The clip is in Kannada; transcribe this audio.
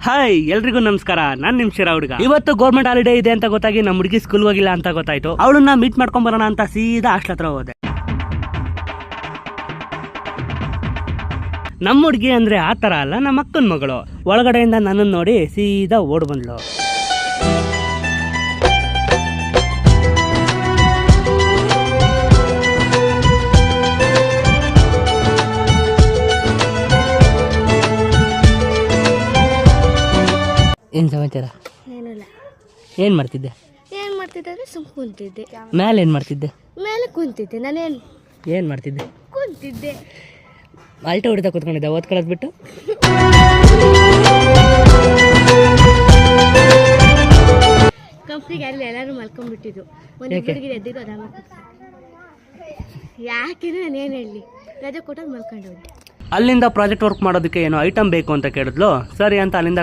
ಹಾಯ್ ಎಲ್ರಿಗೂ ನಮಸ್ಕಾರ. ನಾನು ನಿಮ್ ಶಿರಾ ಹುಡುಗ. ಇವತ್ತು ಗೌರ್ಮೆಂಟ್ ಹಾಲಿಡೇ ಇದೆ ಅಂತ ಗೊತ್ತಾಗಿ ನಮ್ಮ ಹುಡುಗಿ ಸ್ಕೂಲ್ ಹೋಗಿಲ್ಲ ಅಂತ ಗೊತ್ತಾಯ್ತು. ಅವಳನ್ನ ಮೀಟ್ ಮಾಡ್ಕೊಂಡ್ ಬರೋಣ ಅಂತ ಸೀದಾ ಹಾಸ್ಟೆಲ್ ಹತ್ರ ಹೋದೆ. ನಮ್ಮ ಹುಡುಗಿ ಅಂದ್ರೆ ಆ ತರ ಅಲ್ಲ, ನಮ್ಮ ಅಕ್ಕನ ಮಗಳು. ಒಳಗಡೆಯಿಂದ ನನ್ನನ್ನು ನೋಡಿ ಸೀದಾ ಓಡ್ ಬಂದ್ಲು. ಏನ್ ಸಮಾಚಾರ? ಏನಿಲ್ಲ. ಏನ್ ಮಾಡ್ತಿದ್ದೆ? ಏನು ಮಾಡ್ತಿದ್ದೆ ಅಂದರೆ ಸುಮ್ಮನೆ ಕುಂತಿದ್ದೆ. ಮೇಲೆ ಏನ್ ಮಾಡ್ತಿದ್ದೆ? ಮೇಲೆ ಕುಂತಿದ್ದೆ. ನಾನೇನು ಏನ್ ಮಾಡ್ತಿದ್ದೆ? ಕುಂತಿದ್ದೆ. ಅಲ್ಟ ಹೊಡಿತಾ ಕೂತ್ಕೊಂಡಿದ್ದೆ ಓದ್ಕೊಳ್ಳೋದು ಬಿಟ್ಟು. ಕಂಪ್ನಿಗೆ ಅಲ್ಲಿ ಎಲ್ಲರೂ ಮಲ್ಕೊಂಡ್ಬಿಟ್ಟಿದ್ದು. ಒಂದು ಹುಡುಗಿರು ಎದ್ದಿದ್ದು ಅದಾಮ. ಯಾಕೆಂದ್ರೆ ನಾನೇನು ಹೇಳಿ, ರಜೆ ಕೊಟ್ಟಲ್ಲಿ ಮಲ್ಕೊಂಡು ಹೋದೆ. ಅಲ್ಲಿಂದ ಪ್ರಾಜೆಕ್ಟ್ ವರ್ಕ್ ಮಾಡೋದಕ್ಕೆ ಏನೋ ಐಟಮ್ ಬೇಕು ಅಂತ ಕೇಳಿದ್ಲು. ಸರಿ ಅಂತ ಅಲ್ಲಿಂದ